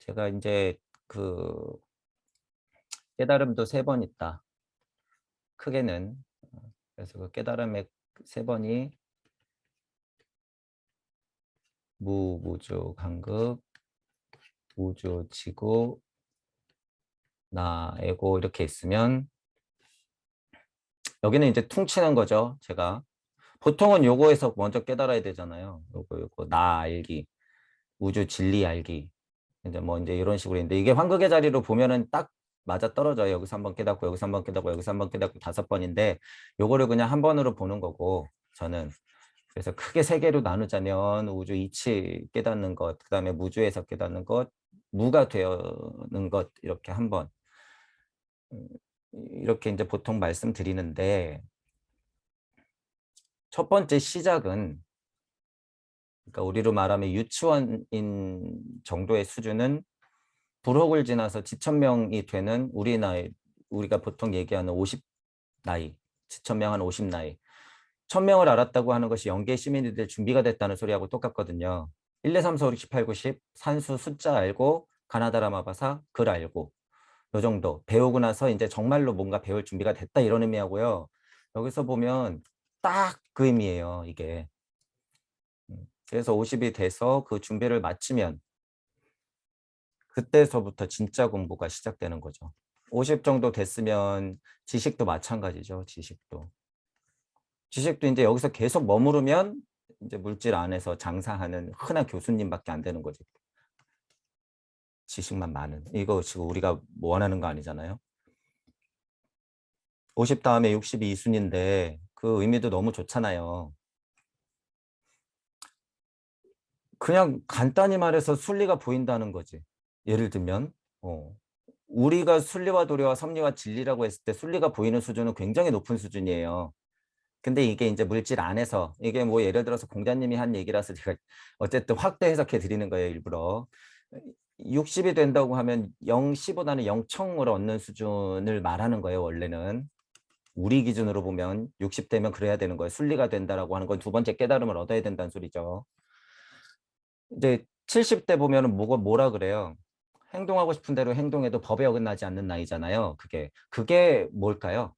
제가 이제 그 깨달음도 3번 있다. 크게는. 그래서 그 깨달음의 3번이 무, 무주, 간극, 우주, 지구, 나, 에고 이렇게 있으면 여기는 이제 퉁치는 거죠. 제가 보통은 요거에서 먼저 깨달아야 되잖아요. 요거 나 알기, 우주 진리 알기. 이제 뭐 이제 이런 식으로 있는데 이게 환극의 자리로 보면은 딱 맞아 떨어져요. 여기서 한번 깨닫고 여기서 한번 깨닫고 여기서 한번 깨닫고 5번인데 요거를 그냥 한 번으로 보는 거고 저는 그래서 크게 3개로 나누자면 우주 이치 깨닫는 것, 그다음에 무주에서 깨닫는 것, 무가 되는 것 이렇게 한 번 이렇게 이제 보통 말씀드리는데 첫 번째 시작은 그러니까 우리로 말하면 유치원인 정도의 수준은 불혹을 지나서 지천명이 되는 우리 나이, 우리가 보통 얘기하는 50 나이, 지천명 한 50 나이. 1000명을 알았다고 하는 것이 영계 시민이 될 준비가 됐다는 소리하고 똑같거든요. 1, 2, 3, 4, 5, 6, 7, 8, 9, 10 산수 숫자 알고 가나다라 마바사 글 알고 요 정도 배우고 나서 이제 정말로 뭔가 배울 준비가 됐다 이런 의미하고요. 여기서 보면 딱 그 의미예요, 이게. 그래서 50이 돼서 그 준비를 마치면 그때서부터 진짜 공부가 시작되는 거죠. 50 정도 됐으면 지식도 마찬가지죠. 지식도 이제 여기서 계속 머무르면 이제 물질 안에서 장사하는 흔한 교수님밖에 안 되는 거지. 지식만 많은. 이거 지금 우리가 원하는 거 아니잖아요. 50 다음에 60이 이순인데 그 의미도 너무 좋잖아요. 그냥 간단히 말해서 순리가 보인다는 거지. 예를 들면 우리가 순리와 도리와 섭리와 진리라고 했을 때 순리가 보이는 수준은 굉장히 높은 수준이에요. 근데 이게 이제 물질 안에서 이게 뭐 예를 들어서 공자님이 한 얘기라서 제가 어쨌든 확대 해석해 드리는 거예요, 일부러. 60이 된다고 하면 0시보다는 0청을 얻는 수준을 말하는 거예요, 원래는. 우리 기준으로 보면 60 되면 그래야 되는 거예요. 순리가 된다라고 하는 건 두 번째 깨달음을 얻어야 된다는 소리죠. 이제 70대 보면은 뭐라 그래요? 행동하고 싶은 대로 행동해도 법에 어긋나지 않는 나이잖아요. 그게 뭘까요?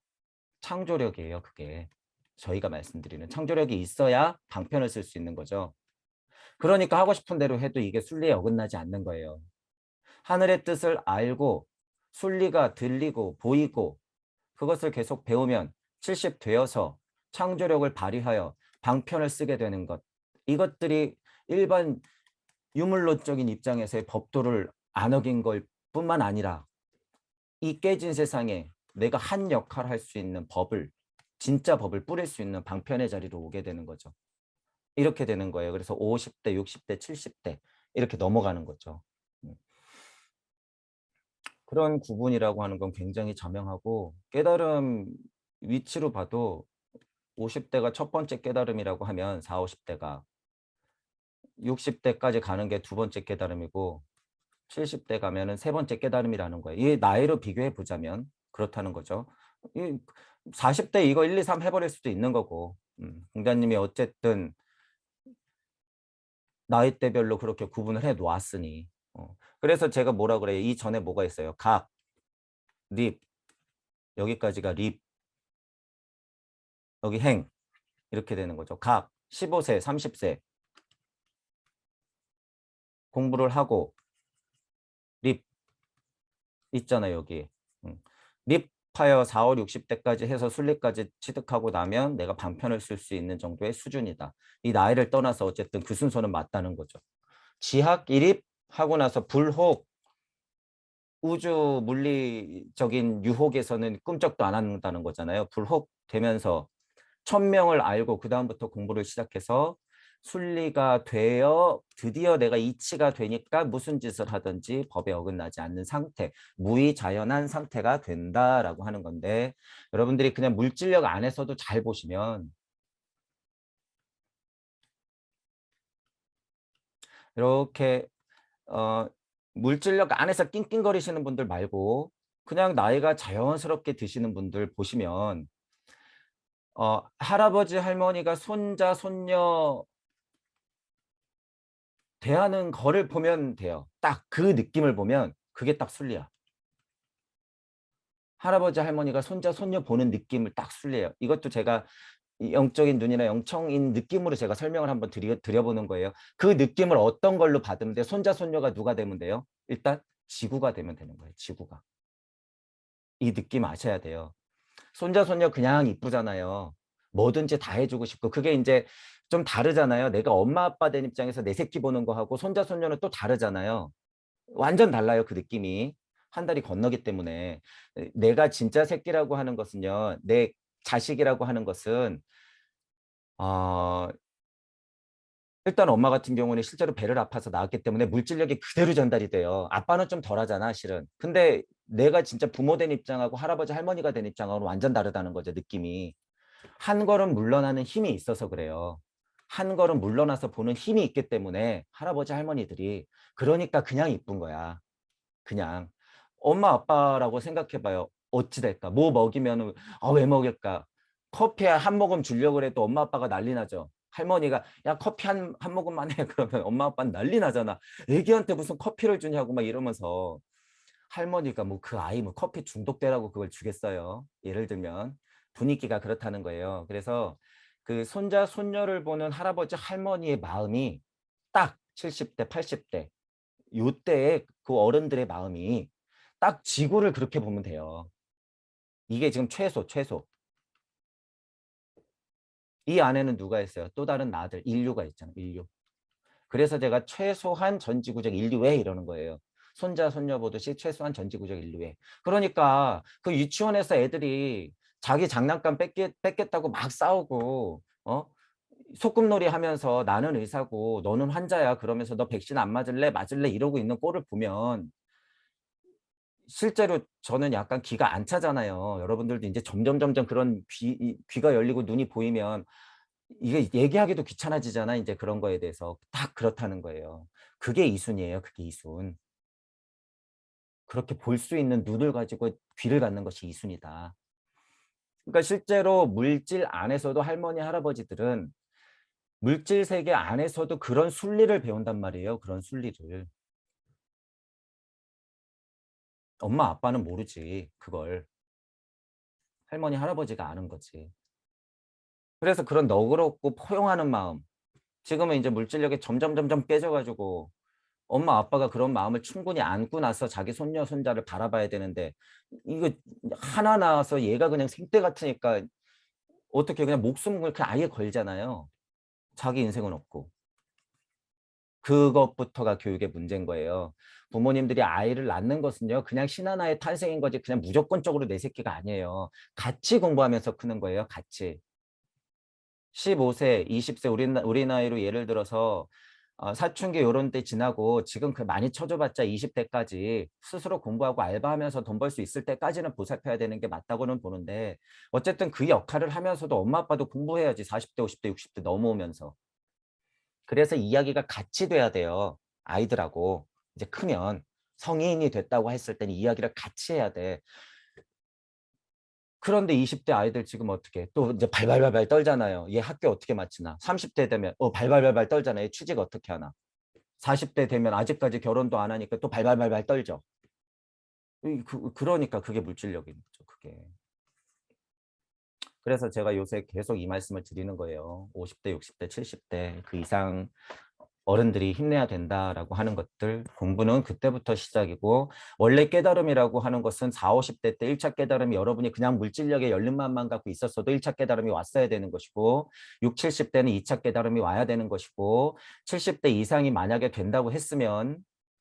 창조력이에요, 그게. 저희가 말씀드리는 창조력이 있어야 방편을 쓸 수 있는 거죠. 그러니까 하고 싶은 대로 해도 이게 순리에 어긋나지 않는 거예요. 하늘의 뜻을 알고 순리가 들리고 보이고 그것을 계속 배우면 70 되어서 창조력을 발휘하여 방편을 쓰게 되는 것. 이것들이 일반 유물론적인 입장에서의 법도를 안 어긴 걸 뿐만 아니라 이 깨진 세상에 내가 한 역할을 할 수 있는 법을 진짜 법을 뿌릴 수 있는 방편의 자리로 오게 되는 거죠. 이렇게 되는 거예요. 그래서 50대, 60대, 70대 이렇게 넘어가는 거죠. 그런 구분이라고 하는 건 굉장히 저명하고 깨달음 위치로 봐도 50대가 첫 번째 깨달음이라고 하면 4, 50대가 60대까지 가는 게 두 번째 깨달음이고 70대 가면은 세 번째 깨달음이라는 거예요. 이 나이로 비교해 보자면 그렇다는 거죠. 이 40대 이거 1, 2, 3 해버릴 수도 있는 거고 공자님이 어쨌든 나이대별로 그렇게 구분을 해 놓았으니 그래서 제가 뭐라 그래요. 이 전에 뭐가 있어요. 각, 립, 여기까지가 립, 여기 행 이렇게 되는 거죠. 각, 15세, 30세 공부를 하고 립 있잖아요. 여기. 립하여 4, 5, 60대까지 해서 순리까지 취득하고 나면 내가 방편을 쓸 수 있는 정도의 수준이다. 이 나이를 떠나서 어쨌든 그 순서는 맞다는 거죠. 지학 1입 하고 나서 불혹 우주 물리적인 유혹에서는 꿈쩍도 안 한다는 거잖아요. 불혹 되면서 1000명을 알고 그 다음부터 공부를 시작해서 순리가 되어 드디어 내가 이치가 되니까 무슨 짓을 하든지 법에 어긋나지 않는 상태, 무의자연한 상태가 된다라고 하는 건데 여러분들이 그냥 물질력 안에서도 잘 보시면 이렇게 물질력 안에서 낑낑거리시는 분들 말고 그냥 나이가 자연스럽게 드시는 분들 보시면 할아버지 할머니가 손자 손녀 대하는 거를 보면 돼요. 딱 그 느낌을 보면 그게 딱 순리야. 할아버지 할머니가 손자 손녀 보는 느낌을 딱 순리예요. 이것도 제가 이 영적인 눈이나 영청인 느낌으로 제가 설명을 한번 드려보는 거예요. 그 느낌을 어떤 걸로 받으면 돼요? 손자 손녀가 누가 되면 돼요? 일단 지구가 되면 되는 거예요. 지구가. 이 느낌 아셔야 돼요. 손자 손녀 그냥 이쁘잖아요. 뭐든지 다 해주고 싶고 그게 이제 좀 다르잖아요. 내가 엄마 아빠 된 입장에서 내 새끼 보는 거하고 손자 손녀는 또 다르잖아요. 완전 달라요. 그 느낌이. 한 달이 건너기 때문에. 내가 진짜 새끼라고 하는 것은요. 내 자식이라고 하는 것은 어, 일단 엄마 같은 경우는 실제로 배를 아파서 낳았기 때문에 물질력이 그대로 전달이 돼요. 아빠는 좀 덜하잖아, 실은. 근데 내가 진짜 부모 된 입장하고 할아버지 할머니가 된 입장하고는 완전 다르다는 거죠, 느낌이. 한 걸음 물러나는 힘이 있어서 그래요. 한 걸음 물러나서 보는 힘이 있기 때문에 할아버지 할머니들이 그러니까 그냥 이쁜 거야. 그냥 엄마 아빠라고 생각해봐요. 어찌 될까? 뭐 먹이면 왜 먹일까? 커피 한 모금 주려고 해도 엄마 아빠가 난리 나죠. 할머니가 야 커피 한 모금만 해 그러면 엄마 아빠는 난리 나잖아. 애기한테 무슨 커피를 주냐고 막 이러면서 할머니가 뭐 그 아이 뭐 커피 중독되라고 그걸 주겠어요. 예를 들면 분위기가 그렇다는 거예요. 그래서 그 손자 손녀를 보는 할아버지 할머니의 마음이 딱 70대 80대 요때의 그 어른들의 마음이 딱 지구를 그렇게 보면 돼요. 이게 지금 최소. 이 안에는 누가 있어요? 또 다른 나들, 인류가 있잖아요. 인류. 그래서 제가 최소한 전지구적 인류애 이러는 거예요. 손자 손녀 보듯이 최소한 전지구적 인류애. 그러니까 그 유치원에서 애들이 자기 장난감 뺏겠다고 막 싸우고 소꿉놀이 하면서 나는 의사고 너는 환자야 그러면서 너 백신 안 맞을래? 맞을래? 이러고 있는 꼴을 보면 실제로 저는 약간 귀가 안 차잖아요. 여러분들도 이제 점점 그런 귀가 열리고 눈이 보이면 이게 얘기하기도 귀찮아지잖아. 이제 그런 거에 대해서 딱 그렇다는 거예요. 그게 이순이에요. 그게 이순. 그렇게 볼 수 있는 눈을 가지고 귀를 갖는 것이 이순이다. 그러니까 실제로 물질 안에서도 할머니 할아버지들은 물질 세계 안에서도 그런 순리를 배운단 말이에요. 그런 순리를. 엄마 아빠는 모르지. 그걸. 할머니 할아버지가 아는 거지. 그래서 그런 너그럽고 포용하는 마음. 지금은 이제 물질력이 점점 깨져가지고 엄마 아빠가 그런 마음을 충분히 안고 나서 자기 손녀 손자를 바라봐야 되는데 이거 하나 낳아서 얘가 그냥 생떼 같으니까 어떻게 그냥 목숨을 그냥 아예 걸잖아요. 자기 인생은 없고. 그것부터가 교육의 문제인 거예요. 부모님들이 아이를 낳는 것은요. 그냥 신하나의 탄생인 거지 그냥 무조건적으로 내 새끼가 아니에요. 같이 공부하면서 크는 거예요. 같이. 15세, 20세 우리 나이로 예를 들어서 사춘기 요런 때 지나고 지금 그 많이 쳐줘봤자 20대까지 스스로 공부하고 알바하면서 돈 벌 수 있을 때까지는 보살펴야 되는 게 맞다고는 보는데 어쨌든 그 역할을 하면서도 엄마 아빠도 공부해야지 40대, 50대, 60대 넘어오면서. 그래서 이야기가 같이 돼야 돼요. 아이들하고 이제 크면 성인이 됐다고 했을 때는 이야기를 같이 해야 돼. 그런데 20대 아이들 지금 어떻게 또 이제 발발발발 떨잖아요. 얘 학교 어떻게 마치나. 30대 되면 발발발발 떨잖아요. 취직 어떻게 하나. 40대 되면 아직까지 결혼도 안 하니까 또 발발발발 떨죠. 그러니까 그게 물질력인 거죠. 그게. 그래서 제가 요새 계속 이 말씀을 드리는 거예요. 50대, 60대, 70대 그 이상 어른들이 힘내야 된다라고 하는 것들 공부는 그때부터 시작이고 원래 깨달음이라고 하는 것은 40, 50대 때 1차 깨달음이 여러분이 그냥 물질력에 열린 마음만 갖고 있었어도 1차 깨달음이 왔어야 되는 것이고 6, 70대는 2차 깨달음이 와야 되는 것이고 70대 이상이 만약에 된다고 했으면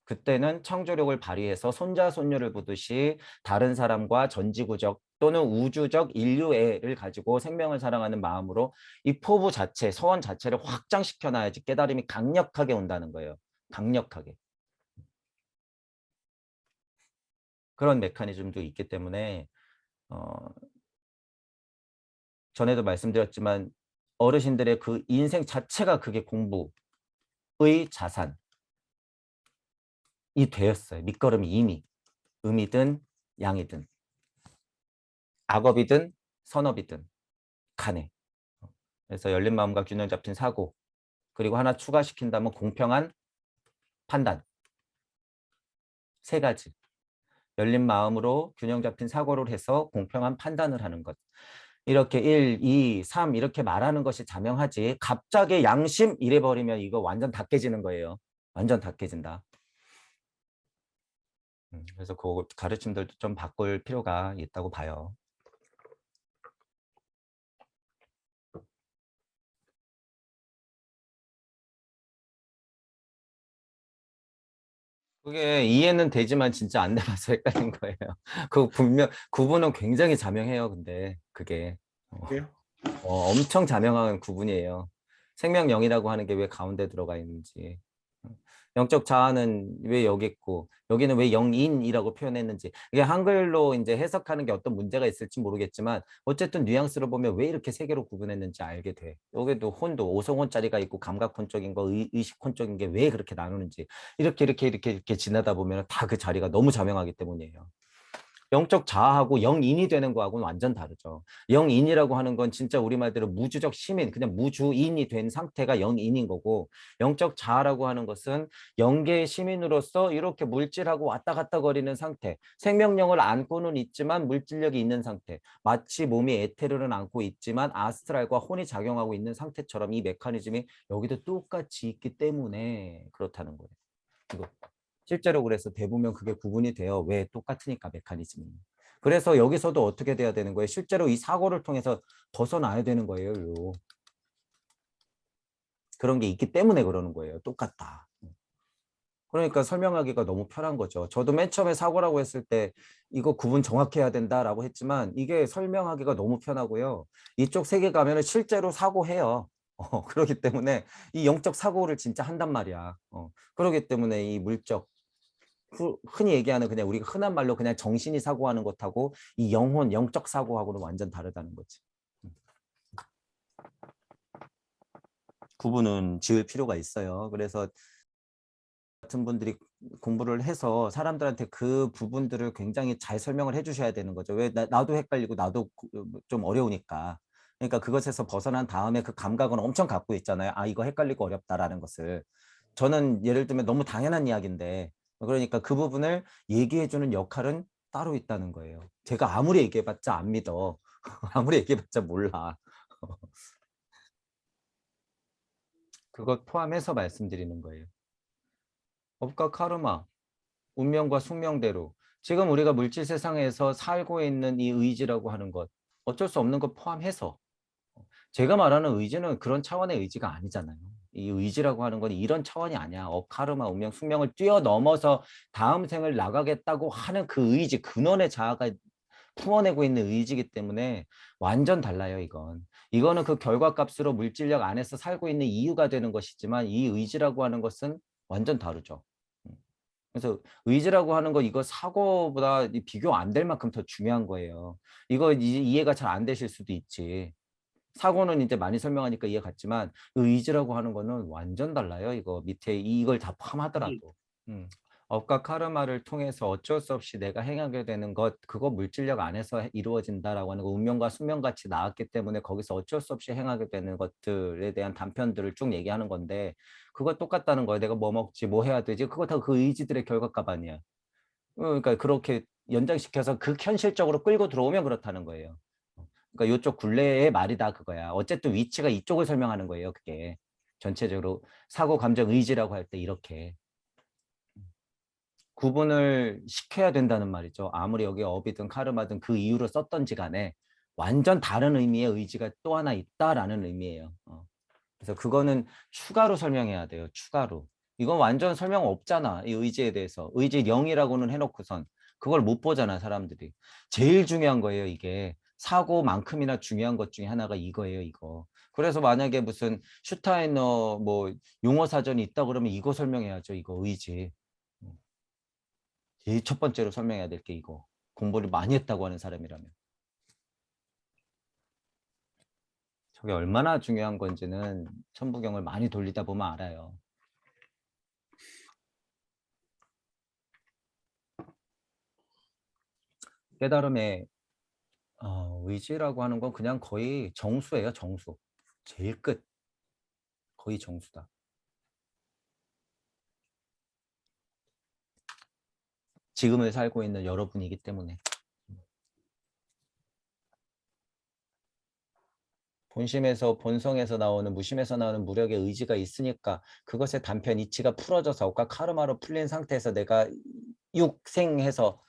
그때는 창조력을 발휘해서 손자 손녀를 보듯이 다른 사람과 전지구적 또는 우주적 인류애를 가지고 생명을 사랑하는 마음으로 이 포부 자체, 서원 자체를 확장시켜 놔야지 깨달음이 강력하게 온다는 거예요. 강력하게. 그런 메커니즘도 있기 때문에 어, 전에도 말씀드렸지만 어르신들의 그 인생 자체가 그게 공부의 자산이 되었어요. 밑거름이 이미 음이든 양이든 악업이든 선업이든 간에. 그래서 열린 마음과 균형 잡힌 사고 그리고 하나 추가시킨다면 공평한 판단. 세 가지. 열린 마음으로 균형 잡힌 사고를 해서 공평한 판단을 하는 것. 이렇게 1, 2, 3 이렇게 말하는 것이 자명하지 갑자기 양심 이래버리면 이거 완전 다 깨지는 거예요. 완전 다 깨진다. 그래서 그 가르침들도 좀 바꿀 필요가 있다고 봐요. 그게 이해는 되지만 진짜 안 돼봐서 헷갈린 거예요. 그 분명 구분은 굉장히 자명해요. 근데 그게 그래요? 엄청 자명한 구분이에요. 생명영이라고 하는 게 왜 가운데 들어가 있는지, 영적 자아는 왜 여기 있고 여기는 왜 영인이라고 표현했는지, 이게 한글로 이제 해석하는 게 어떤 문제가 있을지 모르겠지만 어쨌든 뉘앙스로 보면 왜 이렇게 세 개로 구분했는지 알게 돼. 여기도 혼도 오성혼자리가 있고 감각혼적인 거, 의식혼적인 게 왜 그렇게 나누는지, 이렇게 지나다 보면 다 그 자리가 너무 자명하기 때문이에요. 영적 자아하고 영인이 되는 거하고는 완전 다르죠. 영인이라고 하는 건 진짜 우리말대로 무주적 시민, 그냥 무주인이 된 상태가 영인인 거고, 영적 자아라고 하는 것은 영계의 시민으로서 이렇게 물질하고 왔다 갔다 거리는 상태, 생명력을 안고는 있지만 물질력이 있는 상태, 마치 몸이 에테르는 안고 있지만 아스트랄과 혼이 작용하고 있는 상태처럼 이 메커니즘이 여기도 똑같이 있기 때문에 그렇다는 거예요. 이거. 실제로 그래서 대보면 그게 구분이 돼요. 왜 똑같으니까 메커니즘이. 그래서 여기서도 어떻게 돼야 되는 거예요? 실제로 이 사고를 통해서 벗어나야 되는 거예요. 그런 게 있기 때문에 그러는 거예요. 똑같다. 그러니까 설명하기가 너무 편한 거죠. 저도 맨 처음에 사고라고 했을 때 이거 구분 정확해야 된다라고 했지만 이게 설명하기가 너무 편하고요. 이쪽 세계 가면은 실제로 사고해요. 그렇기 때문에 이 영적 사고를 진짜 한단 말이야. 그렇기 때문에 이 물적, 흔히 얘기하는 그냥 우리가 흔한 말로 그냥 정신이 사고하는 것하고 이 영혼, 영적 사고하고는 완전 다르다는 거지. 구분은 지을 필요가 있어요. 그래서 같은 분들이 공부를 해서 사람들한테 그 부분들을 굉장히 잘 설명을 해주셔야 되는 거죠. 왜 나도 헷갈리고 나도 좀 어려우니까. 그러니까 그것에서 벗어난 다음에 그 감각은 엄청 갖고 있잖아요. 아, 이거 헷갈리고 어렵다라는 것을. 저는 예를 들면 너무 당연한 이야기인데, 그러니까 그 부분을 얘기해주는 역할은 따로 있다는 거예요. 제가 아무리 얘기해봤자 안 믿어. 아무리 얘기해봤자 몰라. 그것 포함해서 말씀드리는 거예요. 업과 카르마, 운명과 숙명대로 지금 우리가 물질 세상에서 살고 있는 이 의지라고 하는 것, 어쩔 수 없는 것 포함해서, 제가 말하는 의지는 그런 차원의 의지가 아니잖아요. 이 의지라고 하는 건 이런 차원이 아니야. 카르마, 운명, 숙명을 뛰어넘어서 다음 생을 나가겠다고 하는 그 의지, 근원의 자아가 품어내고 있는 의지이기 때문에 완전 달라요, 이건. 이거는 그 결과값으로 물질력 안에서 살고 있는 이유가 되는 것이지만 이 의지라고 하는 것은 완전 다르죠. 그래서 의지라고 하는 거 이거 사고보다 비교 안 될 만큼 더 중요한 거예요. 이거 이해가 잘 안 되실 수도 있지. 사고는 이제 많이 설명하니까 이해 갔지만 의지라고 하는 거는 완전 달라요. 이거 밑에 이걸 다 포함하더라도. 음. 업과 카르마를 통해서 어쩔 수 없이 내가 행하게 되는 것, 그거 물질력 안에서 이루어진다라고 하는 거, 운명과 숙명같이 나왔기 때문에 거기서 어쩔 수 없이 행하게 되는 것들에 대한 단편들을 쭉 얘기하는 건데, 그거 똑같다는 거예요. 내가 뭐 먹지, 뭐 해야 되지, 그거 다 그 의지들의 결과값 아니야. 그러니까 그렇게 연장시켜서 극현실적으로 끌고 들어오면 그렇다는 거예요. 그러니까 이쪽 굴레의 말이다 그거야. 어쨌든 위치가 이쪽을 설명하는 거예요. 그게 전체적으로 사고, 감정, 의지라고 할 때 이렇게 구분을 시켜야 된다는 말이죠. 아무리 여기 업이든 카르마든 그 이유로 썼던지 간에 완전 다른 의미의 의지가 또 하나 있다라는 의미예요. 그래서 그거는 추가로 설명해야 돼요. 추가로. 이건 완전 설명 없잖아. 이 의지에 대해서. 의지 0이라고는 해놓고선 그걸 못 보잖아, 사람들이. 제일 중요한 거예요, 이게. 사고만큼이나 중요한 것 중에 하나가 이거예요, 이거. 그래서 만약에 무슨 슈타이너 뭐 용어 사전이 있다 그러면 이거 설명해야죠, 이거 의지. 제일 첫 번째로 설명해야 될 게 이거. 공부를 많이 했다고 하는 사람이라면. 저게 얼마나 중요한 건지는 천부경을 많이 돌리다 보면 알아요. 깨달음의 의지라고 하는 건 그냥 거의 정수예요, 정수. 제일 끝. 거의 정수다. 지금을 살고 있는 여러분이기 때문에. 본심에서 본성에서 나오는 무심에서 나오는 무력의 의지가 있으니까 그것의 단편 이치가 풀어져서 아까 카르마로 풀린 상태에서 내가 육생해서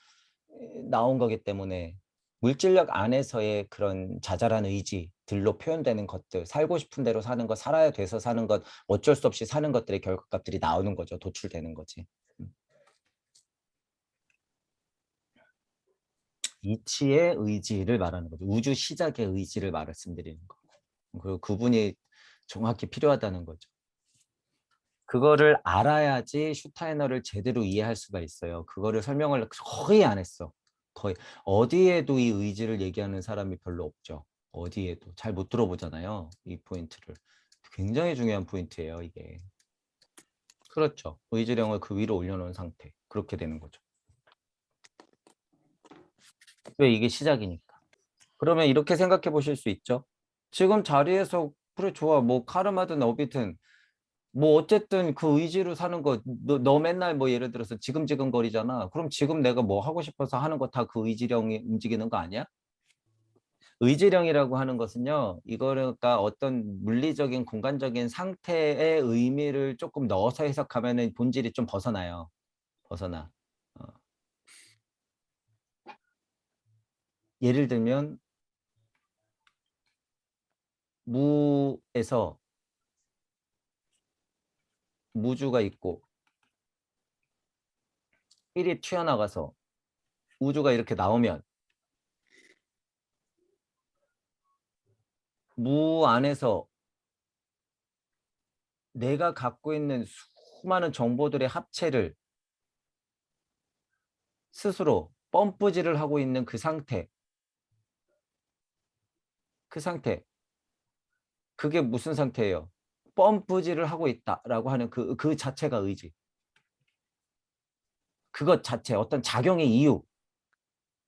나온 거기 때문에 물질력 안에서의 그런 자잘한 의지들로 표현되는 것들, 살고 싶은 대로 사는 것, 살아야 돼서 사는 것, 어쩔 수 없이 사는 것들의 결과값들이 나오는 거죠. 도출되는 거지. 이치의 의지를 말하는 거죠. 우주 시작의 의지를 말씀드리는 거. 그리고 그분이 정확히 필요하다는 거죠. 그거를 알아야지 슈타이너를 제대로 이해할 수가 있어요. 그거를 설명을 거의 안 했어. 거의. 어디에도 이 의지를 얘기하는 사람이 별로 없죠. 어디에도. 잘 못 들어보잖아요. 이 포인트를. 굉장히 중요한 포인트예요, 이게. 그렇죠. 의지령을 그 위로 올려놓은 상태. 그렇게 되는 거죠. 왜 이게 시작이니까. 그러면 이렇게 생각해 보실 수 있죠. 지금 자리에서 그래 좋아. 뭐 카르마든 어비든 뭐 어쨌든 그 의지로 사는 거 너 맨날 뭐 예를 들어서 지금지금 거리잖아. 그럼 지금 내가 뭐 하고 싶어서 하는 거 다 그 의지령이 움직이는 거 아니야? 의지령이라고 하는 것은요. 이거가 어떤 물리적인 공간적인 상태의 의미를 조금 넣어서 해석하면은 본질이 좀 벗어나요. 벗어나. 어. 예를 들면 무에서 무주가 있고 1이 튀어나가서 우주가 이렇게 나오면 무 안에서 내가 갖고 있는 수많은 정보들의 합체를 스스로 펌프질을 하고 있는 그 상태, 그 상태, 그게 무슨 상태예요? 펌프질을 하고 있다라고 하는 그 자체가 의지. 그것 자체, 어떤 작용의 이유,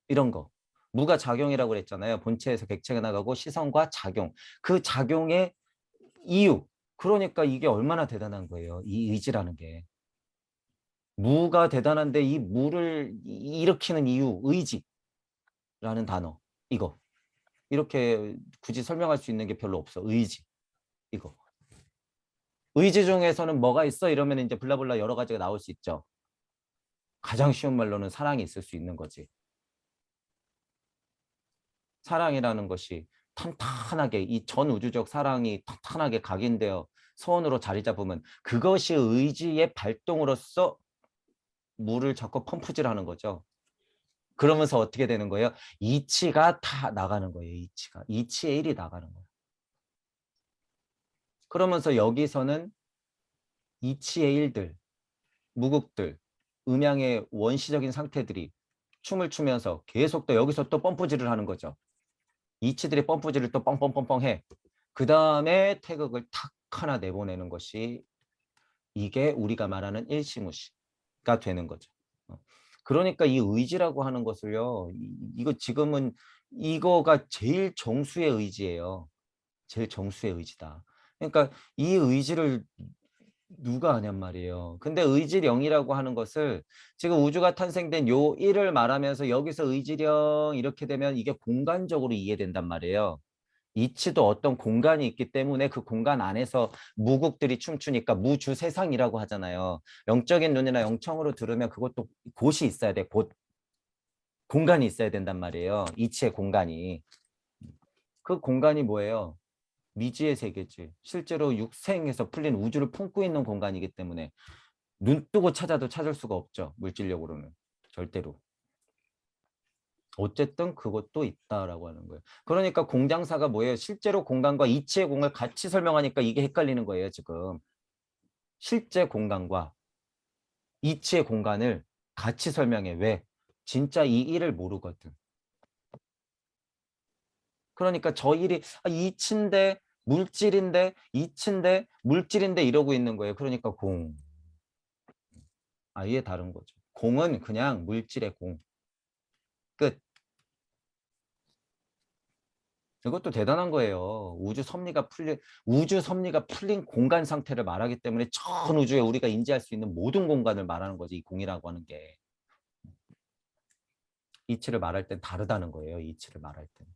이런 거. 무가 작용이라고 그랬잖아요. 본체에서 객체가 나가고 시선과 작용. 그 작용의 이유. 그러니까 이게 얼마나 대단한 거예요. 이 의지라는 게. 무가 대단한데 이 무를 일으키는 이유, 의지라는 단어. 이거. 이렇게 굳이 설명할 수 있는 게 별로 없어. 의지. 이거. 의지 중에서는 뭐가 있어? 이러면 이제 블라블라 여러 가지가 나올 수 있죠. 가장 쉬운 말로는 사랑이 있을 수 있는 거지. 사랑이라는 것이 탄탄하게 이 전 우주적 사랑이 탄탄하게 각인되어 소원으로 자리 잡으면 그것이 의지의 발동으로서 물을 자꾸 펌프질하는 거죠. 그러면서 어떻게 되는 거예요? 이치가 다 나가는 거예요. 이치가. 이치의 1이 나가는 거예요. 그러면서 여기서는 이치의 1들, 무극들, 음양의 원시적인 상태들이 춤을 추면서 계속 또 여기서 또 펌프질을 하는 거죠. 이치들이 펌프질을 또 뻥뻥뻥뻥 해. 그 다음에 태극을 탁 하나 내보내는 것이 이게 우리가 말하는 일시무시가 되는 거죠. 그러니까 이 의지라고 하는 것을요. 이거 지금은 이거가 제일 정수의 의지예요. 제일 정수의 의지다. 그러니까 이 의지를 누가 하냔 말이에요. 근데 의지령이라고 하는 것을 지금 우주가 탄생된 요 1을 말하면서 여기서 의지령 이렇게 되면 이게 공간적으로 이해된단 말이에요. 이치도 어떤 공간이 있기 때문에 그 공간 안에서 무국들이 춤추니까 무주세상이라고 하잖아요. 영적인 눈이나 영청으로 들으면 그것도 곳이 있어야 돼. 곳. 공간이 있어야 된단 말이에요. 이치의 공간이. 그 공간이 뭐예요? 미지의 세계지. 실제로 육생에서 풀린 우주를 품고 있는 공간이기 때문에 눈 뜨고 찾아도 찾을 수가 없죠. 물질력으로는. 절대로. 어쨌든 그것도 있다라고 하는 거예요. 그러니까 공장사가 뭐예요? 실제로 공간과 이치의 공을 같이 설명하니까 이게 헷갈리는 거예요, 지금. 실제 공간과 이치의 공간을 같이 설명해. 왜? 진짜 이 일을 모르거든. 그러니까 저 일이 이치인데 물질인데 이치인데 물질인데 이러고 있는 거예요. 그러니까 공. 아예 다른 거죠. 공은 그냥 물질의 공. 끝. 이것도 대단한 거예요. 우주 섭리가 풀린 공간 상태를 말하기 때문에 전 우주에 우리가 인지할 수 있는 모든 공간을 말하는 거지, 이 공이라고 하는 게. 이치를 말할 땐 다르다는 거예요. 이치를 말할 땐.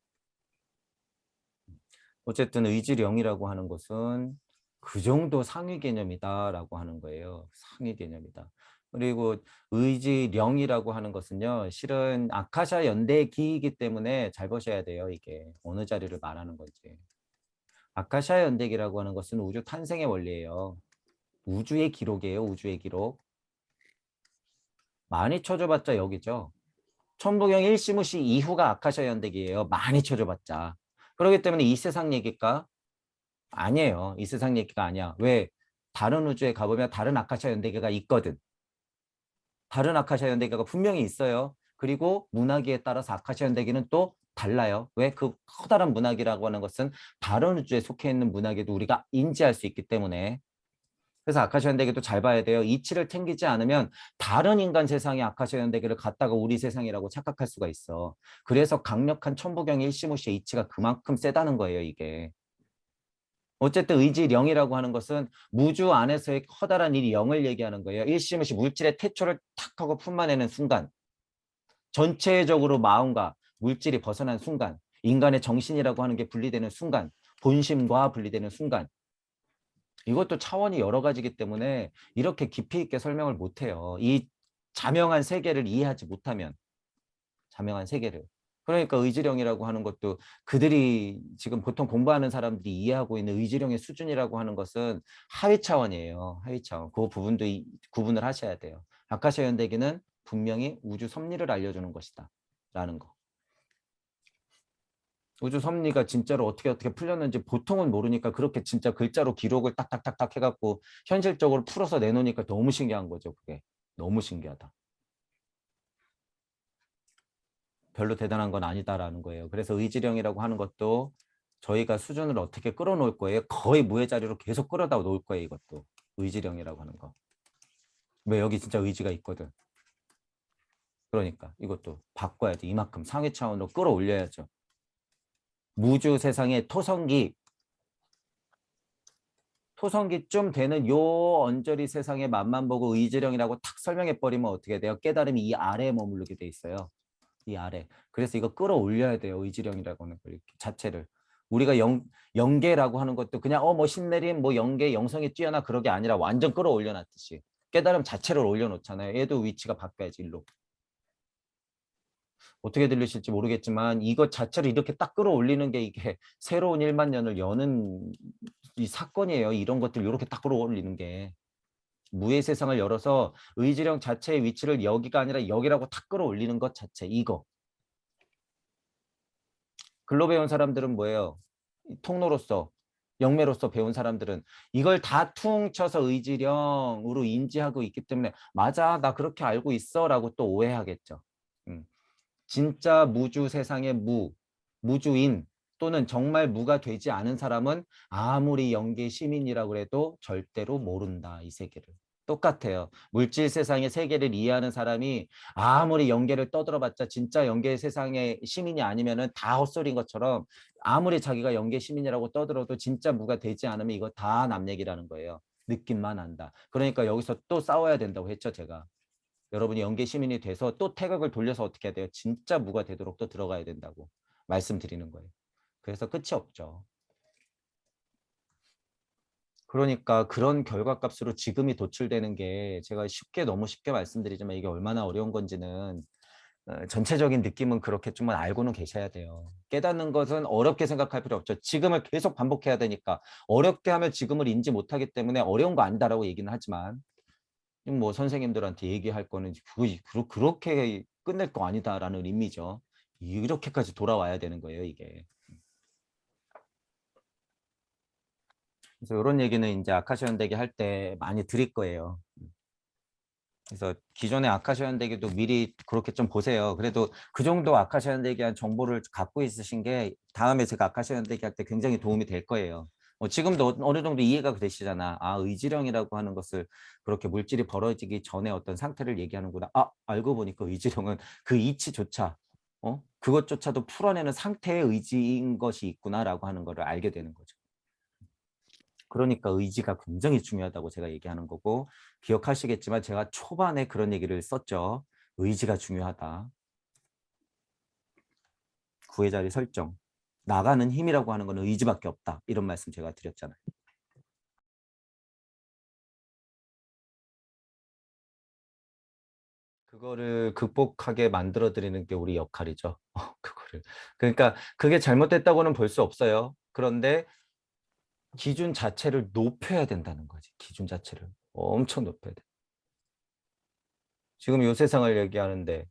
어쨌든 의지령이라고 하는 것은 그 정도 상위 개념이다라고 하는 거예요. 상위 개념이다. 그리고 의지령이라고 하는 것은요. 실은 아카샤 연대기이기 때문에 잘 보셔야 돼요. 이게 어느 자리를 말하는 건지. 아카샤 연대기라고 하는 것은 우주 탄생의 원리예요. 우주의 기록이에요. 우주의 기록. 많이 쳐줘봤자 여기죠. 천부경 일시무시 이후가 아카샤 연대기예요. 많이 쳐줘봤자. 그렇기 때문에 이 세상 얘기일까? 아니에요. 이 세상 얘기가 아니야. 왜? 다른 우주에 가보면 다른 아카샤 연대기가 있거든. 다른 아카샤 연대기가 분명히 있어요. 그리고 문화기에 따라서 아카샤 연대기는 또 달라요. 왜? 그 커다란 문화기라고 하는 것은 다른 우주에 속해 있는 문화기도 우리가 인지할 수 있기 때문에. 그래서 아카샤 연대기도 잘 봐야 돼요. 이치를 챙기지 않으면 다른 인간 세상의 아카샤 연대기를 갖다가 우리 세상이라고 착각할 수가 있어. 그래서 강력한 천부경 일시무시의 이치가 그만큼 세다는 거예요, 이게. 어쨌든 의지령이라고 하는 것은 무주 안에서의 커다란 이 영을 얘기하는 거예요. 일시무시 물질의 태초를 탁 하고 품어내는 순간, 전체적으로 마음과 물질이 벗어난 순간, 인간의 정신이라고 하는 게 분리되는 순간, 본심과 분리되는 순간, 이것도 차원이 여러 가지이기 때문에 이렇게 깊이 있게 설명을 못해요. 이 자명한 세계를 이해하지 못하면. 자명한 세계를. 그러니까 의지령이라고 하는 것도 그들이 지금 보통 공부하는 사람들이 이해하고 있는 의지령의 수준이라고 하는 것은 하위 차원이에요. 하위 차원. 그 부분도 구분을 하셔야 돼요. 아카샤 연대기는 분명히 우주 섭리를 알려주는 것이다. 라는 거. 우주 섭리가 진짜로 어떻게 풀렸는지 보통은 모르니까 그렇게 진짜 글자로 기록을 딱딱딱딱 해갖고 현실적으로 풀어서 내놓으니까 너무 신기한 거죠. 그게. 너무 신기하다. 별로 대단한 건 아니다라는 거예요. 그래서 의지령이라고 하는 것도 저희가 수준을 어떻게 끌어놓을 거예요? 거의 무의 자리로 계속 끌어다 놓을 거예요. 이것도. 의지령이라고 하는 거. 왜 여기 진짜 의지가 있거든. 그러니까 이것도 바꿔야지. 이만큼 상위 차원으로 끌어올려야죠. 무주 세상의 토성기쯤 되는 요 언저리 세상의 맛만 보고 의지령이라고 탁 설명해버리면 어떻게 돼요? 깨달음이 이 아래에 머무르게 돼 있어요. 이 아래. 그래서 이거 끌어올려야 돼요. 의지령이라고 하는 걸 자체를. 우리가 영계라고 하는 것도 그냥 뭐 신내림 뭐 영계 영성이 뛰어나 그런 게 아니라 완전 끌어올려 놨듯이 깨달음 자체를 올려놓잖아요. 얘도 위치가 바뀌어야지 일로. 어떻게 들리실지 모르겠지만 이것 자체를 이렇게 딱 끌어올리는 게 이게 새로운 1만 년을 여는 이 사건이에요. 이런 것들 이렇게 딱 끌어올리는 게. 무의 세상을 열어서 의지령 자체의 위치를 여기가 아니라 여기라고 탁 끌어올리는 것 자체 이거. 글로 배운 사람들은 뭐예요? 통로로서 영매로서 배운 사람들은 이걸 다 퉁쳐서 의지령으로 인지하고 있기 때문에 맞아 나 그렇게 알고 있어 라고 또 오해하겠죠. 진짜 무주 세상의 무주인 또는 정말 무가 되지 않은 사람은 아무리 영계 시민이라고 해도 절대로 모른다 이 세계를. 똑같아요. 물질 세상의 세계를 이해하는 사람이 아무리 영계를 떠들어봤자 진짜 영계 세상의 시민이 아니면은 다 헛소리인 것처럼 아무리 자기가 영계 시민이라고 떠들어도 진짜 무가 되지 않으면 이거 다 남 얘기라는 거예요. 느낌만 한다. 그러니까 여기서 또 싸워야 된다고 했죠, 제가. 여러분이 영계 시민이 돼서 또 태극을 돌려서 어떻게 해야 돼요? 진짜 무가 되도록 또 들어가야 된다고 말씀드리는 거예요. 그래서 끝이 없죠. 그러니까 그런 결과값으로 지금이 도출되는 게 제가 너무 쉽게 말씀드리지만 이게 얼마나 어려운 건지는 전체적인 느낌은 그렇게 좀만 알고는 계셔야 돼요. 깨닫는 것은 어렵게 생각할 필요 없죠. 지금을 계속 반복해야 되니까 어렵게 하면 지금을 인지 못하기 때문에 어려운 거 아니다라고 얘기는 하지만 뭐 선생님들한테 얘기할 거는 그렇게 끝낼 거 아니다라는 의미죠. 이렇게까지 돌아와야 되는 거예요, 이게. 그래서 이런 얘기는 이제 아카시아 연대기 할 때 많이 드릴 거예요. 그래서 기존의 아카시아 연대기도 미리 그렇게 좀 보세요. 그래도 그 정도 아카시아 연대기한 정보를 갖고 있으신 게 다음에 제가 아카시아 연대기 할 때 굉장히 도움이 될 거예요. 지금도 어느 정도 이해가 되시잖아. 아, 의지령이라고 하는 것을 그렇게 물질이 벌어지기 전에 어떤 상태를 얘기하는구나. 아, 알고 보니까 의지령은 그 이치조차, 그것조차도 풀어내는 상태의 의지인 것이 있구나라고 하는 것을 알게 되는 거죠. 그러니까 의지가 굉장히 중요하다고 제가 얘기하는 거고 기억하시겠지만 제가 초반에 그런 얘기를 썼죠. 의지가 중요하다. 구의 자리 설정. 나가는 힘이라고 하는 건 의지밖에 없다. 이런 말씀 제가 드렸잖아요. 그거를 극복하게 만들어 드리는 게 우리 역할이죠. 그거를. 그러니까 그게 잘못됐다고는 볼 수 없어요. 그런데 기준 자체를 높여야 된다는 거지. 기준 자체를 엄청 높여야 돼. 지금 요 세상을 얘기하는데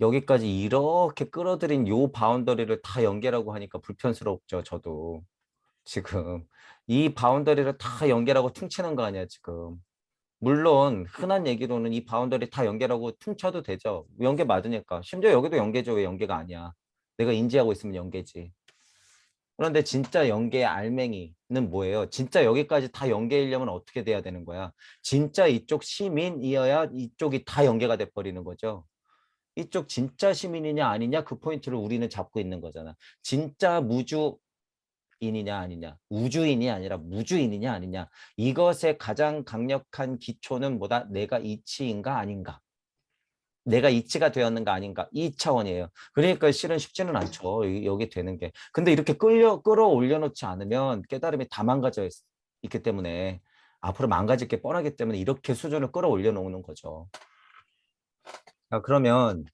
여기까지 이렇게 끌어들인 요 바운더리를 다 연계라고 하니까 불편스럽죠. 저도 지금 이 바운더리를 다 연계라고 퉁치는 거 아니야 지금. 물론 흔한 얘기로는 이 바운더리 다 연계라고 퉁쳐도 되죠. 연계 맞으니까. 심지어 여기도 연계죠. 왜 연계가 아니야. 내가 인지하고 있으면 연계지. 그런데 진짜 연계의 알맹이는 뭐예요? 진짜 여기까지 다 연계이려면 어떻게 돼야 되는 거야? 진짜 이쪽 시민이어야 이쪽이 다 연계가 돼 버리는 거죠. 이쪽 진짜 시민이냐 아니냐 그 포인트를 우리는 잡고 있는 거잖아. 진짜 무주인이냐 아니냐. 우주인이 아니라 무주인이냐 아니냐. 이것의 가장 강력한 기초는 뭐다? 내가 이치인가 아닌가. 내가 이치가 되었는가 아닌가 이 차원이에요. 그러니까 실은 쉽지는 않죠. 여기 되는 게. 근데 이렇게 끌어올려 놓지 않으면 깨달음이 다 망가져 있기 때문에 앞으로 망가질 게 뻔하기 때문에 이렇게 수준을 끌어올려 놓는 거죠. 자, 그러면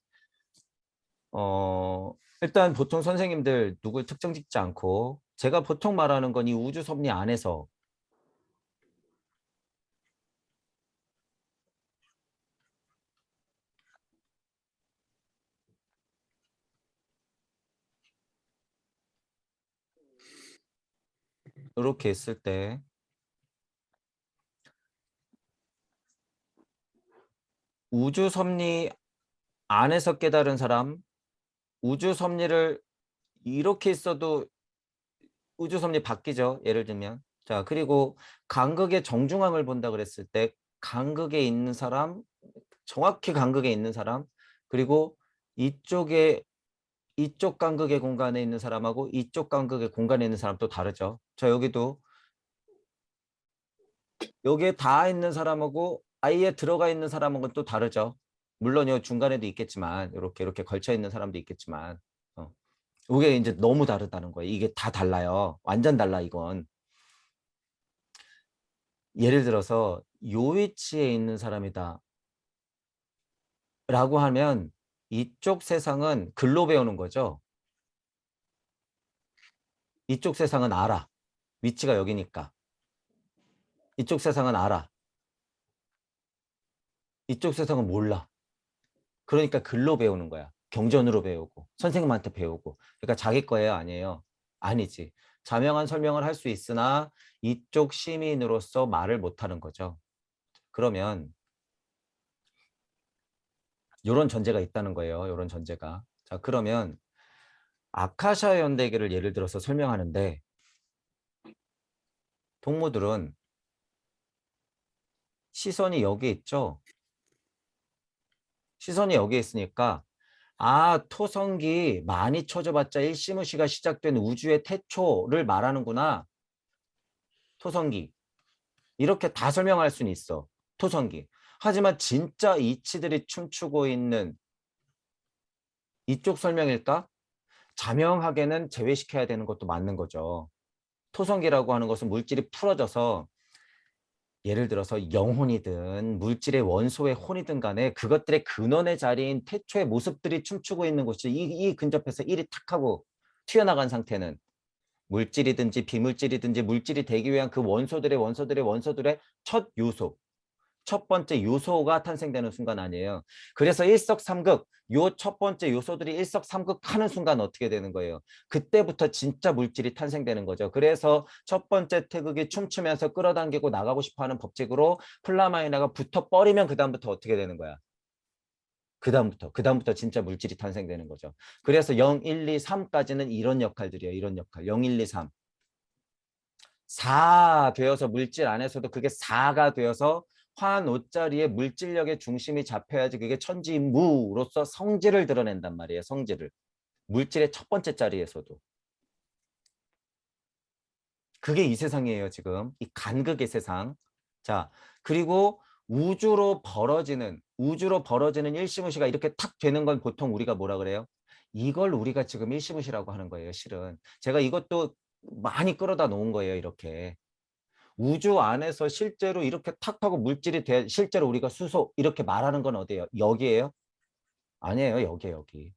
일단 보통 선생님들 누구 특정 짓지 않고 제가 보통 말하는 건 이 우주 섭리 안에서 이렇게 있을 때 우주 섭리 안에서 깨달은 사람, 우주 섭리를 이렇게 있어도 우주 섭리 바뀌죠. 예를 들면. 자, 그리고 간극의 정중앙을 본다 그랬을 때 간극에 있는 사람, 정확히 간극에 있는 사람, 그리고 이쪽에 이쪽 간극의 공간에 있는 사람하고 이쪽 간극의 공간에 있는 사람 또 다르죠. 자, 여기도 여기에 다 있는 사람하고 아예 들어가 있는 사람하고는 또 다르죠. 물론 요 중간에도 있겠지만 이렇게 걸쳐 있는 사람도 있겠지만 이게 이제 너무 다르다는 거예요. 이게 다 달라요. 완전 달라 이건. 예를 들어서 요 위치에 있는 사람이다 라고 하면 이쪽 세상은 글로 배우는 거죠. 이쪽 세상은 알아. 위치가 여기니까. 이쪽 세상은 알아. 이쪽 세상은 몰라. 그러니까 글로 배우는 거야. 경전으로 배우고 선생님한테 배우고. 그러니까 자기 거예요? 아니에요? 아니지. 자명한 설명을 할 수 있으나 이쪽 시민으로서 말을 못하는 거죠. 그러면 이런 전제가 있다는 거예요. 이런 전제가. 자, 그러면 아카샤 연대기를 예를 들어서 설명하는데 동무들은 시선이 여기 있죠. 시선이 여기 있으니까 토성기 많이 쳐져봤자 일시무시가 시작된 우주의 태초를 말하는구나. 토성기. 이렇게 다 설명할 수는 있어. 토성기. 하지만 진짜 이치들이 춤추고 있는 이쪽 설명일까? 자명하게는 제외시켜야 되는 것도 맞는 거죠. 토성기라고 하는 것은 물질이 풀어져서 예를 들어서 영혼이든 물질의 원소의 혼이든 간에 그것들의 근원의 자리인 태초의 모습들이 춤추고 있는 곳이 이 근접해서 일이 탁 하고 튀어나간 상태는 물질이든지 비물질이든지 물질이 되기 위한 그 원소들의 첫 요소, 첫 번째 요소가 탄생되는 순간 아니에요. 그래서 일석삼극, 요 첫 번째 요소들이 일석삼극 하는 순간 어떻게 되는 거예요? 그때부터 진짜 물질이 탄생되는 거죠. 그래서 첫 번째 태극이 춤추면서 끌어당기고 나가고 싶어하는 법칙으로 플라마이나가 붙어버리면 그다음부터 어떻게 되는 거야? 그다음부터 진짜 물질이 탄생되는 거죠. 그래서 0, 1, 2, 3까지는 이런 역할들이에요. 이런 역할. 0, 1, 2, 3. 4 되어서 물질 안에서도 그게 4가 되어서 화한 5자리에 물질력의 중심이 잡혀야지 그게 천지무로서 성질을 드러낸단 말이에요. 성질을. 물질의 첫 번째 자리에서도. 그게 이 세상이에요. 지금. 이 간극의 세상. 자, 그리고 우주로 벌어지는 일시무시가 이렇게 탁 되는 건 보통 우리가 뭐라 그래요? 이걸 우리가 지금 일시무시라고 하는 거예요, 실은. 제가 이것도 많이 끌어다 놓은 거예요, 이렇게. 우주 안에서 실제로 이렇게 탁 하고 물질이 실제로 우리가 수소 이렇게 말하는 건 어디예요? 여기예요? 아니에요, 여기에요, 여기.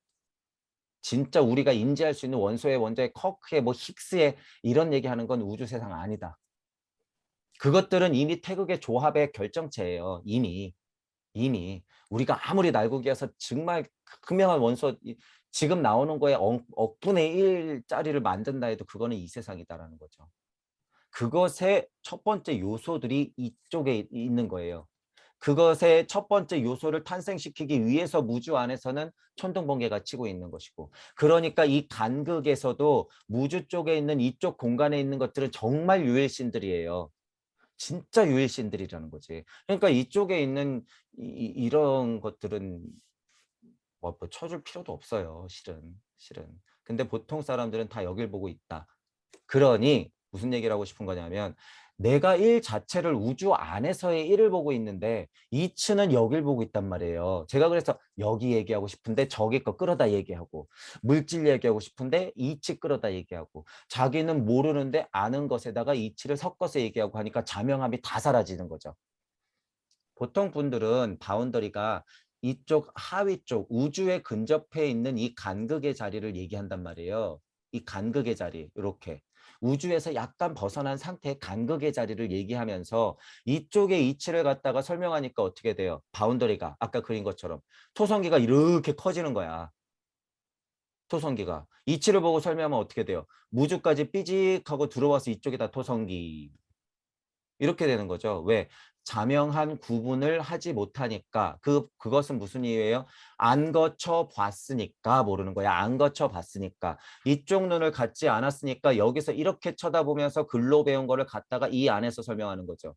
진짜 우리가 인지할 수 있는 원소의 원자의 커크의 뭐 힉스의 이런 얘기하는 건 우주 세상 아니다. 그것들은 이미 태극의 조합의 결정체예요. 이미 우리가 아무리 날고기여서 정말 극명한 원소 지금 나오는 거에 억분의 1짜리를 만든다 해도 그거는 이 세상이다라는 거죠. 그것의 첫 번째 요소들이 이쪽에 있는 거예요. 그것의 첫 번째 요소를 탄생시키기 위해서 무주 안에서는 천둥번개가 치고 있는 것이고, 그러니까 이 간극에서도 무주 쪽에 있는 이쪽 공간에 있는 것들은 정말 유일신들이에요. 진짜 유일신들이라는 거지. 그러니까 이쪽에 있는 이런 것들은 뭐 쳐줄 필요도 없어요. 실은. 근데 보통 사람들은 다 여길 보고 있다. 그러니 무슨 얘기를 하고 싶은 거냐면 내가 일 자체를 우주 안에서의 일을 보고 있는데 이치는 여길 보고 있단 말이에요. 제가 그래서 여기 얘기하고 싶은데 저기 거 끌어다 얘기하고 물질 얘기하고 싶은데 이치 끌어다 얘기하고 자기는 모르는데 아는 것에다가 이치를 섞어서 얘기하고 하니까 자명함이 다 사라지는 거죠. 보통 분들은 바운더리가 이쪽 하위 쪽 우주에 근접해 있는 이 간극의 자리를 얘기한단 말이에요. 이 간극의 자리 이렇게 우주에서 약간 벗어난 상태의 간극의 자리를 얘기하면서 이쪽의 이치를 갖다가 설명하니까 어떻게 돼요? 바운더리가 아까 그린 것처럼 토성기가 이렇게 커지는 거야. 토성기가 이치를 보고 설명하면 어떻게 돼요? 무주까지 삐직하고 들어와서 이쪽에다 토성기 이렇게 되는 거죠. 왜? 자명한 구분을 하지 못하니까 그것은 무슨 이유예요? 안 거쳐 봤으니까 모르는 거야. 안 거쳐 봤으니까. 이쪽 눈을 갖지 않았으니까 여기서 이렇게 쳐다보면서 글로 배운 거를 갖다가 이 안에서 설명하는 거죠.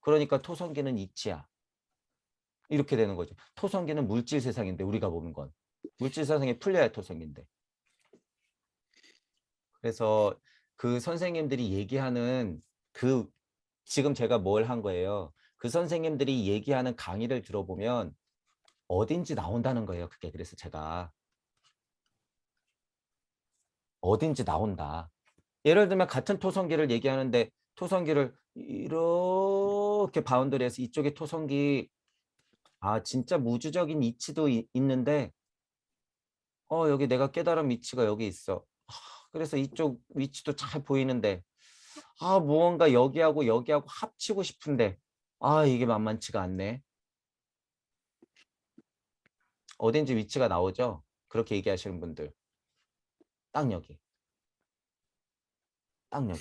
그러니까 토성기는 이치야. 이렇게 되는 거죠. 토성기는 물질 세상인데 우리가 보는 건. 물질 세상에 풀려야 토성기인데. 그래서 그 선생님들이 얘기하는 그 지금 제가 뭘 한 거예요. 그 선생님들이 얘기하는 강의를 들어보면 어딘지 나온다는 거예요. 그게 그래서 제가 어딘지 나온다. 예를 들면 같은 토성기를 얘기하는데 토성기를 이렇게 바운더리에서 이쪽에 토성기 진짜 무주적인 이치도 있는데 여기 내가 깨달은 위치가 여기 있어. 그래서 이쪽 위치도 잘 보이는데 무언가 여기하고 합치고 싶은데 이게 만만치가 않네. 어딘지 위치가 나오죠? 그렇게 얘기하시는 분들. 딱 여기. 딱 여기.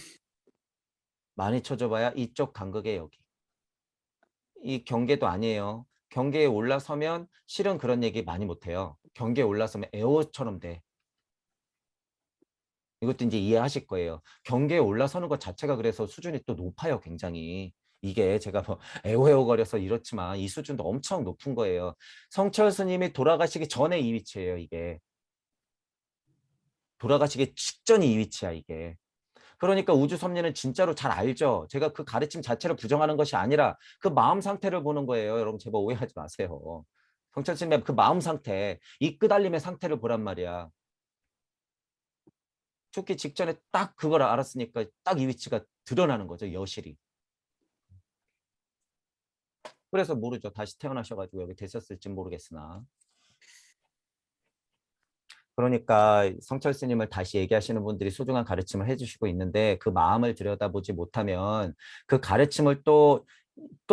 많이 쳐줘봐야 이쪽 간극에 여기. 이 경계도 아니에요. 경계에 올라서면 실은 그런 얘기 많이 못해요. 경계에 올라서면 에어처럼 돼. 이것도 이제 이해하실 거예요. 경계에 올라서는 것 자체가 그래서 수준이 또 높아요, 굉장히. 이게 제가 뭐 애호애호거려서 이렇지만 이 수준도 엄청 높은 거예요. 성철 스님이 돌아가시기 전에 이 위치예요, 이게. 돌아가시기 직전이 이 위치야, 이게. 그러니까 우주 섭리는 진짜로 잘 알죠. 제가 그 가르침 자체를 부정하는 것이 아니라 그 마음 상태를 보는 거예요. 여러분 제발 오해하지 마세요. 성철 스님의 그 마음 상태, 이 끄달림의 상태를 보란 말이야. 죽기 직전에 딱 그걸 알았으니까 딱 이 위치가 드러나는 거죠. 여실히. 그래서 모르죠. 다시 태어나셔가지고 여기 되셨을지 모르겠으나. 그러니까 성철 스님을 다시 얘기하시는 분들이 소중한 가르침을 해주시고 있는데 그 마음을 들여다보지 못하면 그 가르침을 또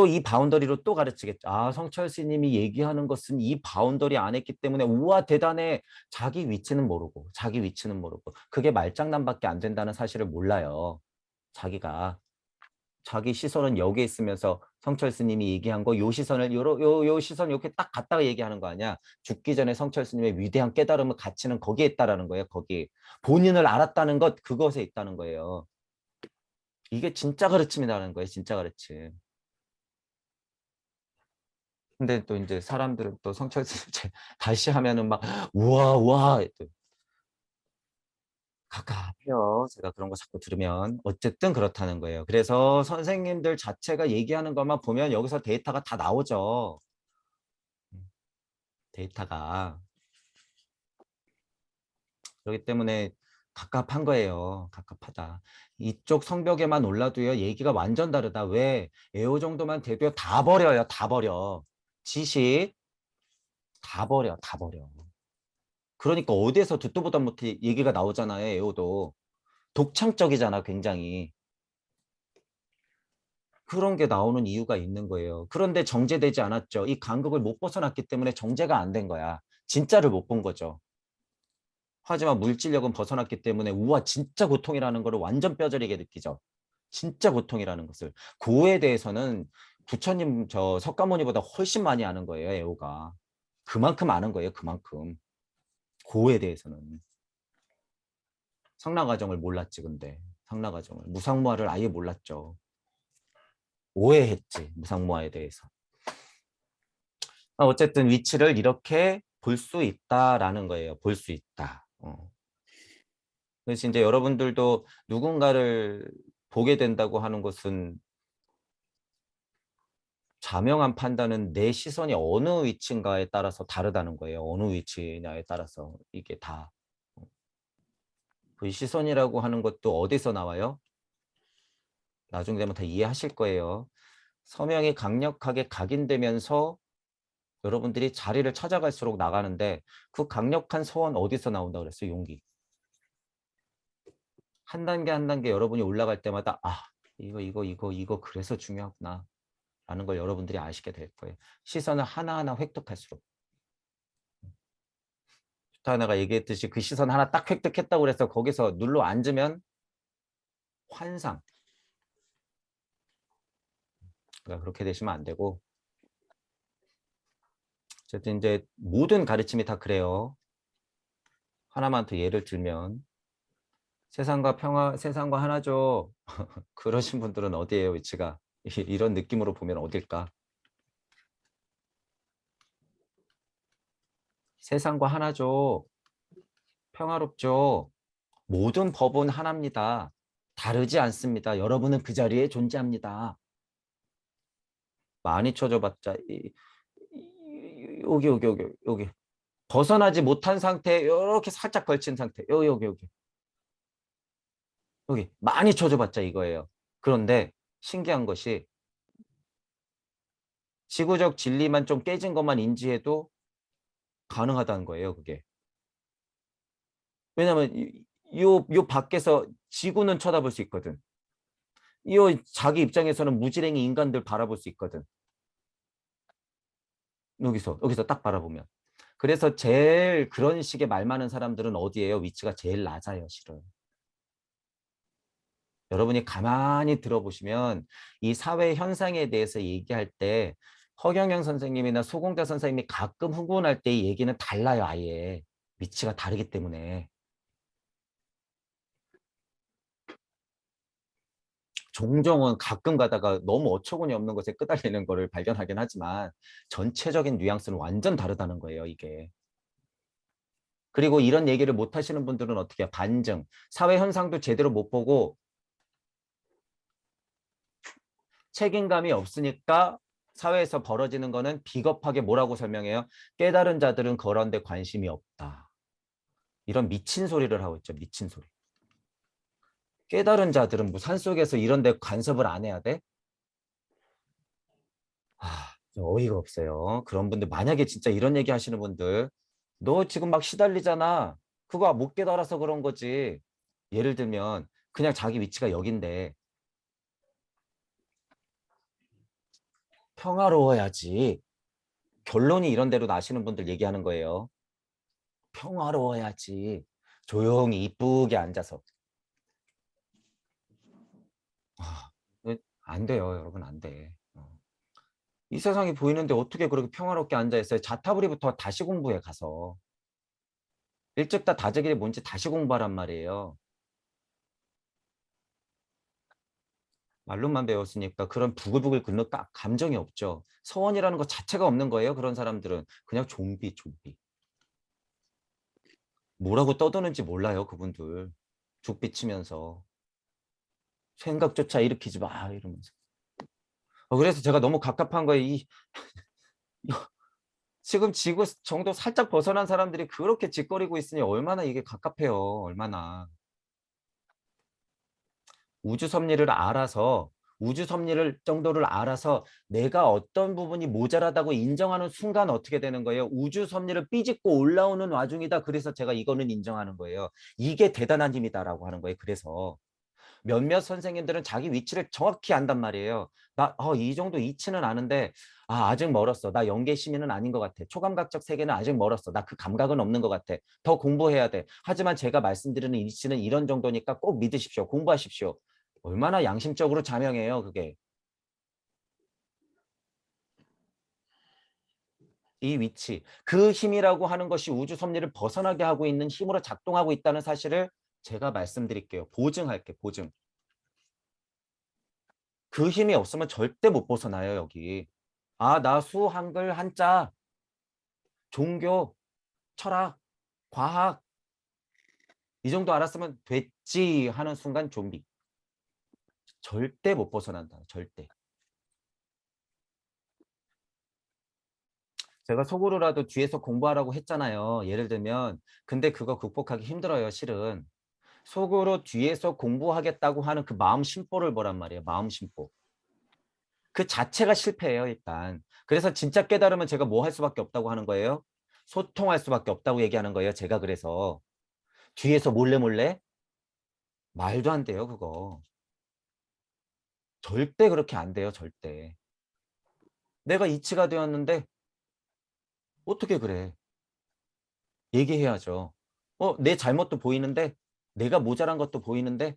이 바운더리로 또 가르치겠죠. 성철 스님이 얘기하는 것은 이 바운더리 안에 있기 때문에 우와 대단해. 자기 위치는 모르고 그게 말장난밖에 안 된다는 사실을 몰라요. 자기 시선은 여기에 있으면서 성철 스님이 얘기한 거 요 시선을 요 시선 이렇게 딱 갖다가 얘기하는 거 아니야. 죽기 전에 성철 스님의 위대한 깨달음의 가치는 거기에 있다라는 거예요. 거기 본인을 알았다는 것 그것에 있다는 거예요. 이게 진짜 가르침이라는 거예요. 진짜 가르침. 근데 또 이제 사람들은 또 성철 스님 다시 하면은 막 우와 우와 또 갑갑해요. 제가 그런 거 자꾸 들으면 어쨌든 그렇다는 거예요. 그래서 선생님들 자체가 얘기하는 것만 보면 여기서 데이터가 다 나오죠. 데이터가. 그렇기 때문에 갑갑한 거예요. 갑갑하다. 이쪽 성벽에만 올라도요. 얘기가 완전 다르다. 왜? 에오 정도만 돼도요. 다 버려요. 다 버려. 지식 다 버려. 다 버려. 그러니까 어디에서 듣도 보다 못해 얘기가 나오잖아요. 에오도. 독창적이잖아. 굉장히. 그런 게 나오는 이유가 있는 거예요. 그런데 정제되지 않았죠. 이 간극을 못 벗어났기 때문에 정제가 안 된 거야. 진짜를 못 본 거죠. 하지만 물질력은 벗어났기 때문에 우와 진짜 고통이라는 거를 완전 뼈저리게 느끼죠. 진짜 고통이라는 것을. 그거에 대해서는 부처님 저 석가모니보다 훨씬 많이 아는 거예요. 애호가. 그만큼 아는 거예요. 그만큼. 그거에 대해서는. 상라가정을 몰랐지 근데. 상라가정을. 무상무화를 아예 몰랐죠. 오해했지. 무상무화에 대해서. 어쨌든 위치를 이렇게 볼 수 있다라는 거예요. 볼 수 있다. 그래서 이제 여러분들도 누군가를 보게 된다고 하는 것은 자명한 판단은 내 시선이 어느 위치인가에 따라서 다르다는 거예요. 어느 위치냐에 따라서 이게 다. 그 시선이라고 하는 것도 어디서 나와요? 나중 되면 다 이해하실 거예요. 서명이 강력하게 각인되면서 여러분들이 자리를 찾아갈수록 나가는데 그 강력한 소원 어디서 나온다 그랬어요? 용기. 한 단계 한 단계 여러분이 올라갈 때마다 이거 그래서 중요하구나 라는 걸 여러분들이 아시게 될 거예요. 시선을 하나하나 획득할수록. 하나가 얘기했듯이 그 시선 하나 딱 획득했다고 그래서 거기서 눌러 앉으면 환상. 그러니까 그렇게 되시면 안 되고 어쨌든 이제 모든 가르침이 다 그래요. 하나만 더 예를 들면 세상과 평화, 세상과 하나죠. 그러신 분들은 어디예요, 위치가? 이런 느낌으로 보면 어딜까? 세상과 하나죠. 평화롭죠. 모든 법은 하나입니다. 다르지 않습니다. 여러분은 그 자리에 존재합니다. 많이 쳐줘봤자 여기 벗어나지 못한 상태 이렇게 살짝 걸친 상태 여기 많이 쳐줘봤자 이거예요. 그런데 신기한 것이 지구적 진리만 좀 깨진 것만 인지해도 가능하다는 거예요. 그게. 왜냐하면 요 밖에서 지구는 쳐다볼 수 있거든. 이 자기 입장에서는 무지랭이 인간들 바라볼 수 있거든. 여기서 딱 바라보면. 그래서 제일 그런 식의 말 많은 사람들은 어디예요? 위치가 제일 낮아요, 실은. 여러분이 가만히 들어보시면 이 사회 현상에 대해서 얘기할 때 허경영 선생님이나 소공자 선생님이 가끔 후군할 때 이 얘기는 달라요, 아예. 위치가 다르기 때문에. 종종은 가끔 가다가 너무 어처구니 없는 것에 끄달리는 거를 발견하긴 하지만 전체적인 뉘앙스는 완전 다르다는 거예요, 이게. 그리고 이런 얘기를 못 하시는 분들은 어떻게 해요? 반증. 사회 현상도 제대로 못 보고 책임감이 없으니까 사회에서 벌어지는 거는 비겁하게 뭐라고 설명해요? 깨달은 자들은 그런 데 관심이 없다. 이런 미친 소리를 하고 있죠. 미친 소리. 깨달은 자들은 뭐 산속에서 이런 데 간섭을 안 해야 돼? 좀 어이가 없어요. 그런 분들 만약에 진짜 이런 얘기 하시는 분들 너 지금 막 시달리잖아. 그거 못 깨달아서 그런 거지. 예를 들면 그냥 자기 위치가 여긴데 평화로워야지. 결론이 이런 대로 나시는 분들 얘기하는 거예요. 평화로워야지. 조용히 이쁘게 앉아서. 아, 안 돼요, 여러분, 안 돼. 이 세상이 보이는데 어떻게 그렇게 평화롭게 앉아 있어요? 자타부리부터 다시 공부해 가서. 일찍 다 다재기를 뭔지 다시 공부하란 말이에요. 말로만 배웠으니까 그런 부글부글 끓는 감정이 없죠. 서원이라는 것 자체가 없는 거예요. 그런 사람들은 그냥 좀비, 좀비. 뭐라고 떠드는지 몰라요, 그분들. 죽비 치면서. 생각조차 일으키지 마, 이러면서. 그래서 제가 너무 갑갑한 거예요. 지금 지구 정도 살짝 벗어난 사람들이 그렇게 짓거리고 있으니 얼마나 이게 갑갑해요. 얼마나. 우주 섭리를 알아서 우주 섭리를 정도를 알아서 내가 어떤 부분이 모자라다고 인정하는 순간 어떻게 되는 거예요? 우주 섭리를 삐짓고 올라오는 와중이다. 그래서 제가 이거는 인정하는 거예요. 이게 대단한 힘이다라고 하는 거예요. 그래서 몇몇 선생님들은 자기 위치를 정확히 안단 말이에요. 나 이 정도 이치는 아는데 아직 멀었어. 나 연계 심의는 아닌 것 같아. 초감각적 세계는 아직 멀었어. 나 그 감각은 없는 것 같아. 더 공부해야 돼. 하지만 제가 말씀드리는 이치는 이런 정도니까 꼭 믿으십시오. 공부하십시오. 얼마나 양심적으로 자명해요, 그게. 이 위치. 그 힘이라고 하는 것이 우주 섭리를 벗어나게 하고 있는 힘으로 작동하고 있다는 사실을 제가 말씀드릴게요. 보증할게, 보증. 그 힘이 없으면 절대 못 벗어나요, 여기. 나 수, 한글, 한자, 종교, 철학, 과학 이 정도 알았으면 됐지 하는 순간 좀비. 절대 못 벗어난다. 절대. 제가 속으로라도 뒤에서 공부하라고 했잖아요. 예를 들면 근데 그거 극복하기 힘들어요. 실은. 속으로 뒤에서 공부하겠다고 하는 그 마음 심보를 보란 말이에요. 마음 심보. 그 자체가 실패예요. 일단. 그래서 진짜 깨달으면 제가 뭐 할 수밖에 없다고 하는 거예요. 소통할 수밖에 없다고 얘기하는 거예요. 제가 그래서. 뒤에서 몰래 몰래 말도 안 돼요. 그거. 절대 그렇게 안 돼요. 절대. 내가 이치가 되었는데 어떻게 그래. 얘기해야죠. 내 잘못도 보이는데 내가 모자란 것도 보이는데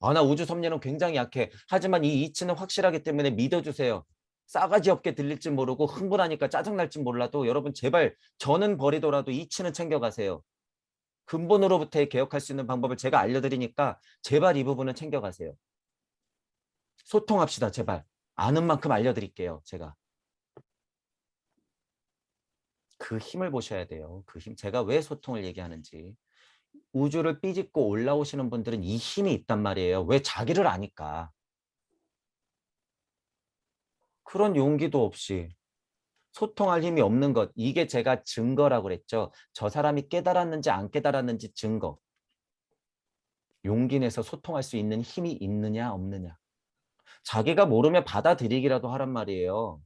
나 우주 섭리는 굉장히 약해. 하지만 이 이치는 확실하기 때문에 믿어주세요. 싸가지 없게 들릴지 모르고 흥분하니까 짜증날지 몰라도 여러분 제발 저는 버리더라도 이치는 챙겨가세요. 근본으로부터 개혁할 수 있는 방법을 제가 알려드리니까 제발 이 부분은 챙겨가세요. 소통합시다. 제발. 아는 만큼 알려드릴게요. 제가. 그 힘을 보셔야 돼요. 그 힘. 제가 왜 소통을 얘기하는지. 우주를 삐짓고 올라오시는 분들은 이 힘이 있단 말이에요. 왜? 자기를 아니까. 그런 용기도 없이 소통할 힘이 없는 것. 이게 제가 증거라고 그랬죠. 저 사람이 깨달았는지 안 깨달았는지 증거. 용기 내서 소통할 수 있는 힘이 있느냐 없느냐. 자기가 모르면 받아들이기라도 하란 말이에요.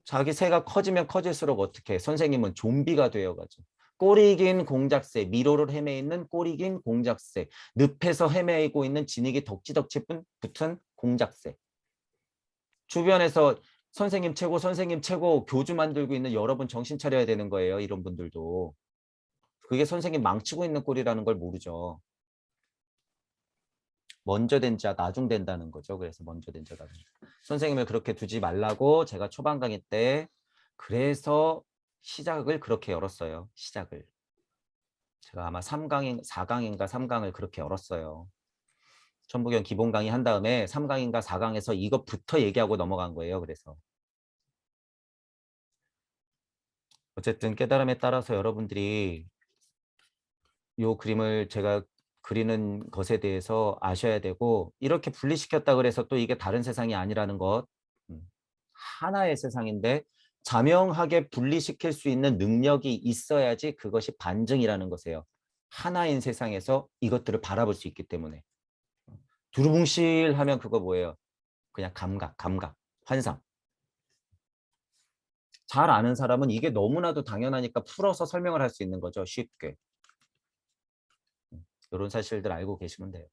자기 새가 커지면 커질수록 어떻게 해? 선생님은 좀비가 되어가죠. 꼬리 긴 공작새, 미로를 헤매있는 꼬리 긴 공작새, 늪에서 헤매이고 있는 진흙이 덕지덕지 붙은 공작새. 주변에서 선생님 최고 교주 만들고 있는 여러분 정신 차려야 되는 거예요. 이런 분들도. 그게 선생님 망치고 있는 꼴이라는 걸 모르죠. 먼저 된 자, 나중 된다는 거죠. 그래서 먼저 된 자, 나중. 선생님을 그렇게 두지 말라고 제가 초반 강의 때 그래서 시작을 그렇게 열었어요. 시작을. 제가 아마 3강인 4강인가 3강을 그렇게 열었어요. 천부경 기본 강의 한 다음에 3강인가 4강에서 이것부터 얘기하고 넘어간 거예요. 그래서 어쨌든 깨달음에 따라서 여러분들이 요 그림을 제가 그리는 것에 대해서 아셔야 되고 이렇게 분리시켰다 그래서 또 이게 다른 세상이 아니라는 것. 음, 하나의 세상인데 자명하게 분리시킬 수 있는 능력이 있어야지 그것이 반증이라는 것이에요. 하나인 세상에서 이것들을 바라볼 수 있기 때문에. 두루뭉실하면 그거 뭐예요? 그냥 감각, 환상. 잘 아는 사람은 이게 너무나도 당연하니까 풀어서 설명을 할 수 있는 거죠. 쉽게. 이런 사실들 알고 계시면 돼요.